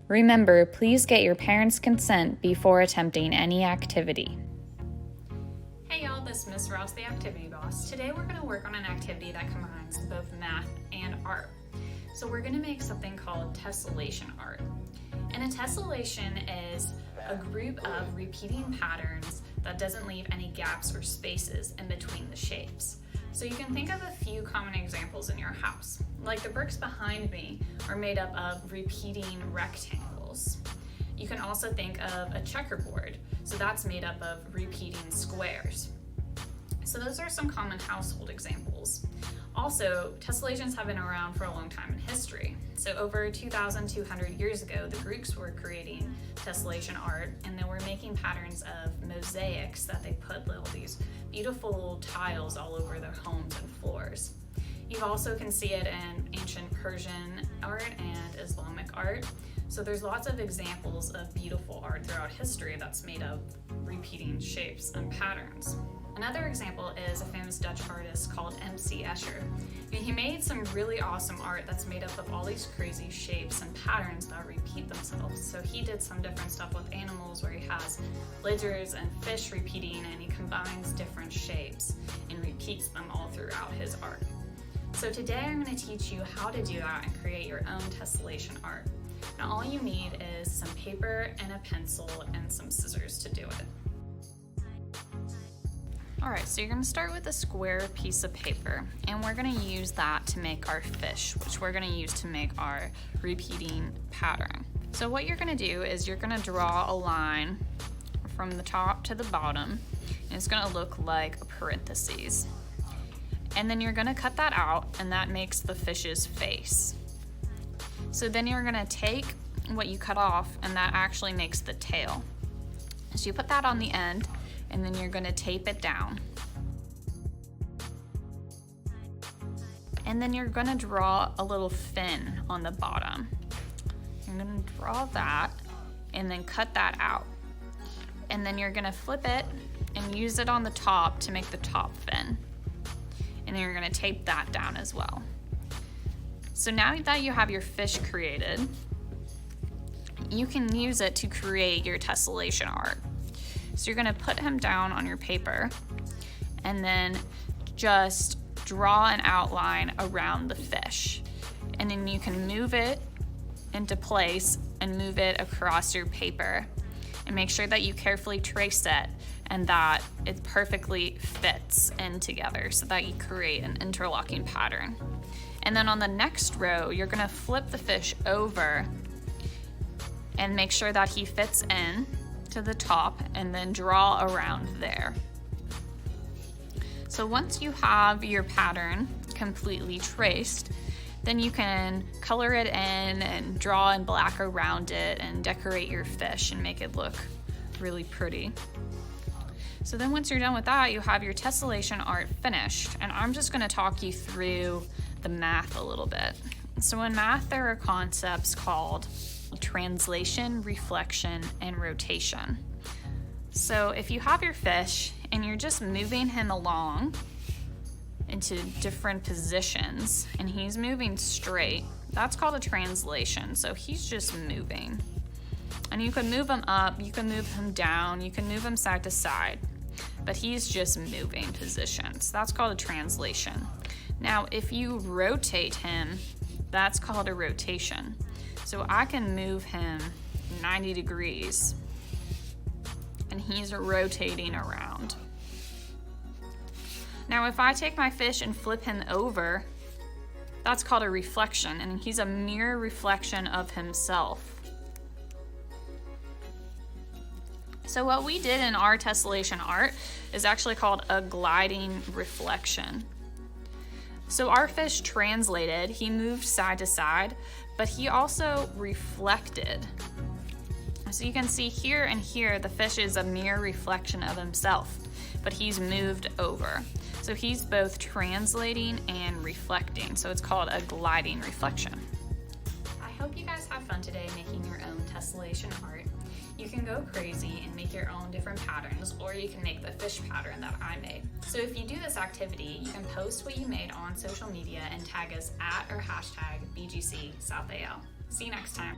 Remember, please get your parents' consent before attempting any activity. Hey y'all, this is Miss Rouse, the Activity Boss. Today we're going to work on an activity that combines both math and art. So we're going to make something called tessellation art. And a tessellation is a group of repeating patterns that doesn't leave any gaps or spaces in between the shapes. So you can think of a few common examples in your house. Like the bricks behind me are made up of repeating rectangles. You can also think of a checkerboard. So that's made up of repeating squares. So those are some common household examples. Also, tessellations have been around for a long time in history. So over 2,200 years ago, the Greeks were creating tessellation art, and they were making patterns of mosaics that they put these beautiful tiles all over their homes and floors. You also can see it in ancient Persian art and Islamic art. So there's lots of examples of beautiful art throughout history that's made of repeating shapes and patterns. Another example is a famous Dutch artist called M.C. Escher. He made some really awesome art that's made up of all these crazy shapes and patterns that repeat themselves. So he did some different stuff with animals where he has lizards and fish repeating, and he combines different shapes and repeats them all throughout his art. So today I'm going to teach you how to do that and create your own tessellation art. Now all you need is some paper and a pencil and some scissors to do it. Alright, so you're going to start with a square piece of paper, and we're going to use that to make our fish, which we're going to use to make our repeating pattern. So what you're going to do is you're going to draw a line from the top to the bottom, and it's going to look like a parentheses. And then you're going to cut that out, and that makes the fish's face. So then you're going to take what you cut off, and that actually makes the tail. So you put that on the end, and then you're going to tape it down. And then you're going to draw a little fin on the bottom. You're going to draw that and then cut that out. And then you're going to flip it and use it on the top to make the top fin. And then you're going to tape that down as well. So now that you have your fish created, you can use it to create your tessellation art. So you're going to put him down on your paper and then just draw an outline around the fish. And then you can move it into place and move it across your paper. And make sure that you carefully trace it and that it perfectly fits in together so that you create an interlocking pattern. And then on the next row, you're going to flip the fish over and make sure that he fits in to the top, and then draw around there. So once you have your pattern completely traced, then you can color it in and draw in black around it and decorate your fish and make it look really pretty. So then once you're done with that, you have your tessellation art finished, and I'm just going to talk you through the math a little bit. So in math, there are concepts called translation, reflection, and rotation. So if you have your fish and you're just moving him along into different positions and he's moving straight, that's called a translation. So he's just moving. And you can move him up, you can move him down, you can move him side to side, but he's just moving positions. That's called a translation. Now, if you rotate him, that's called a rotation. So I can move him 90 degrees and he's rotating around. Now if I take my fish and flip him over, that's called a reflection, and he's a mirror reflection of himself. So what we did in our tessellation art is actually called a gliding reflection. So our fish translated, he moved side to side, but he also reflected. So you can see here and here, the fish is a mirror reflection of himself, but he's moved over. So he's both translating and reflecting. So it's called a gliding reflection. I hope you guys have fun today making your own tessellation art. You can go crazy and make your own different patterns, or you can make the fish pattern that I made. So if you do this activity, you can post what you made on social media and tag us @ or # BGCSouthal. See you next time.